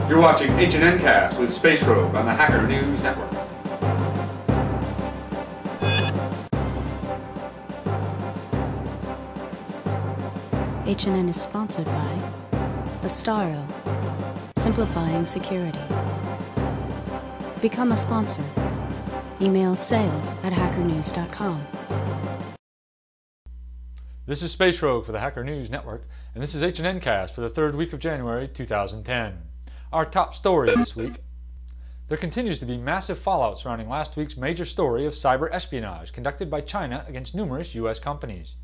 You're watching HNNCast with Space Rogue on the Hacker News Network. HNN is sponsored by Astaro, simplifying security. Become a sponsor. Email sales@hackernews.com. This is Space Rogue for the Hacker News Network, and this is HNNCast for the third week of January 2010. Our top story this week: there continues to be massive fallout surrounding last week's major story of cyber espionage conducted by China against numerous U.S. companies.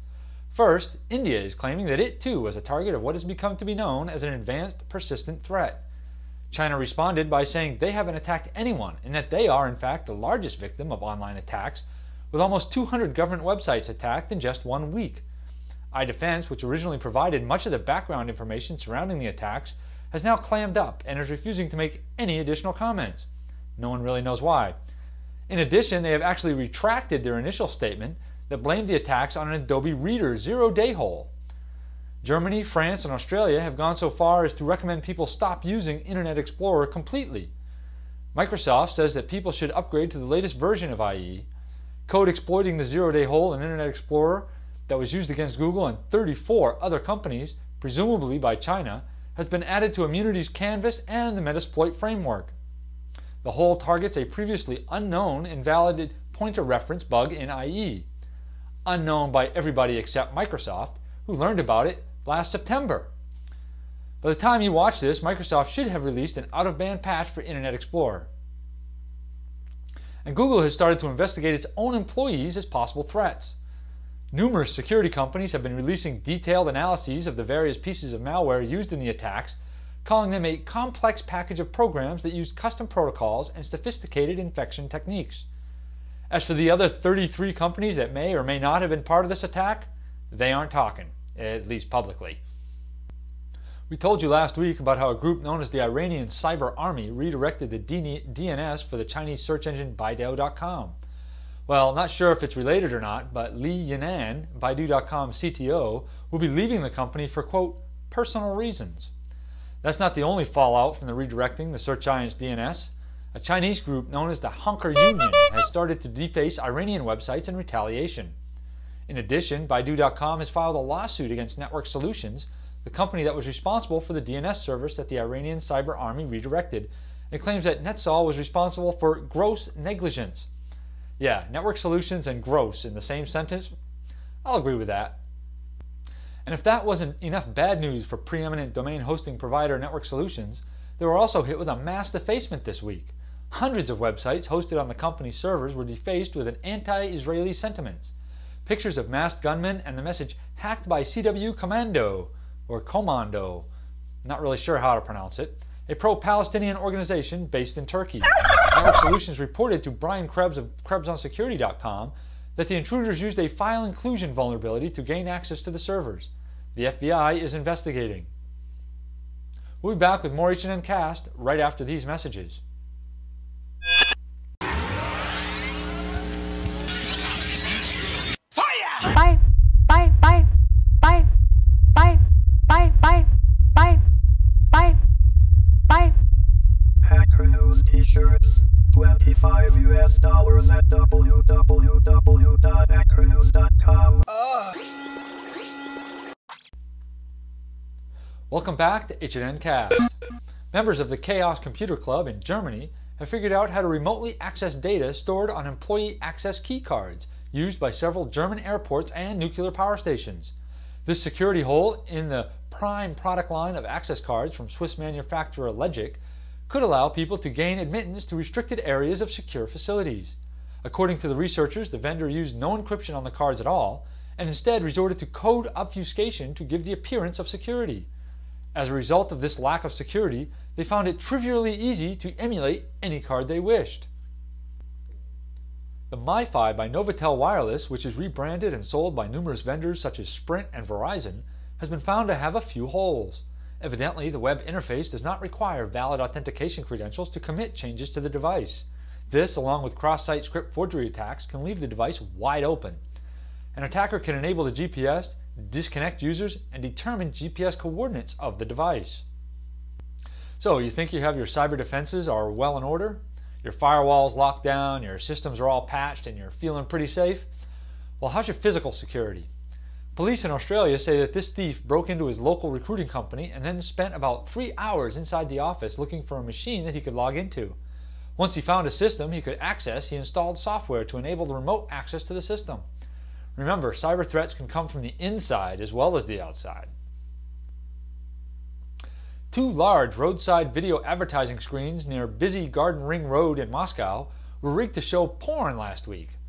First, India is claiming that it too was a target of what has become to be known as an advanced persistent threat. China responded by saying they haven't attacked anyone and that they are in fact the largest victim of online attacks, with almost 200 government websites attacked in just 1 week. iDefense, which originally provided much of the background information surrounding the attacks, has now clammed up and is refusing to make any additional comments. No one really knows why. In addition, they have actually retracted their initial statement that blamed the attacks on an Adobe Reader zero-day hole. Germany, France, and Australia have gone so far as to recommend people stop using Internet Explorer completely. Microsoft says that people should upgrade to the latest version of IE. Code exploiting the zero-day hole in Internet Explorer that was used against Google and 34 other companies, presumably by China, has been added to Immunity's Canvas and the Metasploit framework. The hole targets a previously unknown invalidated pointer reference bug in IE, unknown by everybody except Microsoft, who learned about it last September. By the time you watch this, Microsoft should have released an out-of-band patch for Internet Explorer. And Google has started to investigate its own employees as possible threats. Numerous security companies have been releasing detailed analyses of the various pieces of malware used in the attacks, calling them a complex package of programs that used custom protocols and sophisticated infection techniques. As for the other 33 companies that may or may not have been part of this attack, they aren't talking, at least publicly. We told you last week about how a group known as the Iranian Cyber Army redirected the DNS for the Chinese search engine Baidu.com. Well, not sure if it's related or not, but Li Yinan, Baidu.com CTO, will be leaving the company for, quote, personal reasons. That's not the only fallout from the redirecting the search giant's DNS. A Chinese group known as the Hunker Union has started to deface Iranian websites in retaliation. In addition, Baidu.com has filed a lawsuit against Network Solutions, the company that was responsible for the DNS service that the Iranian Cyber Army redirected, and it claims that NetSol was responsible for gross negligence. Yeah, Network Solutions and gross in the same sentence? I'll agree with that. And if that wasn't enough bad news for preeminent domain hosting provider Network Solutions, they were also hit with a mass defacement this week. Hundreds of websites hosted on the company's servers were defaced with an anti-Israeli sentiments. Pictures of masked gunmen and the message hacked by CW Commando, or Commando, not really sure how to pronounce it, a pro-Palestinian organization based in Turkey. Network Solutions reported to Brian Krebs of KrebsOnSecurity.com that the intruders used a file inclusion vulnerability to gain access to the servers. The FBI is investigating. We'll be back with more HNNCast right after these messages. Bye. Bye. Bye. Bye. Bye. Bye. Bye. Bye. Bye. Bye. Hacker News T-shirts, $25 at www.hackernews.com. Welcome back to HNNCast. Members of the Chaos Computer Club in Germany have figured out how to remotely access data stored on employee access key cards used by several German airports and nuclear power stations. This security hole in the prime product line of access cards from Swiss manufacturer Legic could allow people to gain admittance to restricted areas of secure facilities. According to the researchers, the vendor used no encryption on the cards at all and instead resorted to code obfuscation to give the appearance of security. As a result of this lack of security, they found it trivially easy to emulate any card they wished. The MiFi by Novatel Wireless, which is rebranded and sold by numerous vendors such as Sprint and Verizon, has been found to have a few holes. Evidently, the web interface does not require valid authentication credentials to commit changes to the device. This, along with cross-site script forgery attacks, can leave the device wide open. An attacker can enable the GPS, disconnect users, and determine GPS coordinates of the device. So, you think you have your cyber defenses are well in order? Your firewall's locked down, your systems are all patched, and you're feeling pretty safe? Well, how's your physical security? Police in Australia say that this thief broke into his local recruiting company and then spent about 3 hours inside the office looking for a machine that he could log into. Once he found a system he could access, he installed software to enable the remote access to the system. Remember, cyber threats can come from the inside as well as the outside. 2 large roadside video advertising screens near busy Garden Ring Road in Moscow were rigged to show porn last week.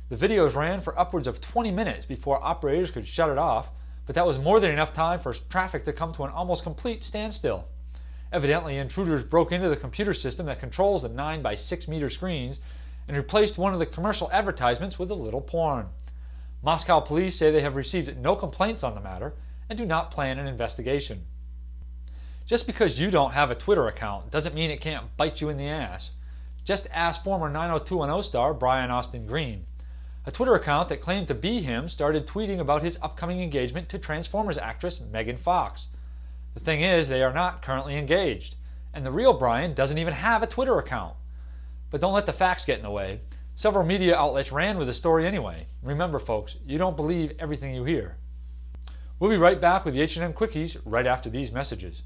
The videos ran for upwards of 20 minutes before operators could shut it off, but that was more than enough time for traffic to come to an almost complete standstill. Evidently, intruders broke into the computer system that controls the 9 by 6 meter screens and replaced one of the commercial advertisements with a little porn. Moscow police say they have received no complaints on the matter and do not plan an investigation. Just because you don't have a Twitter account doesn't mean it can't bite you in the ass. Just ask former 90210 star Brian Austin Green. A Twitter account that claimed to be him started tweeting about his upcoming engagement to Transformers actress Megan Fox. The thing is, they are not currently engaged, and the real Brian doesn't even have a Twitter account. But don't let the facts get in the way. Several media outlets ran with the story anyway. Remember, folks, you don't believe everything you hear. We'll be right back with the H&N Quickies right after these messages.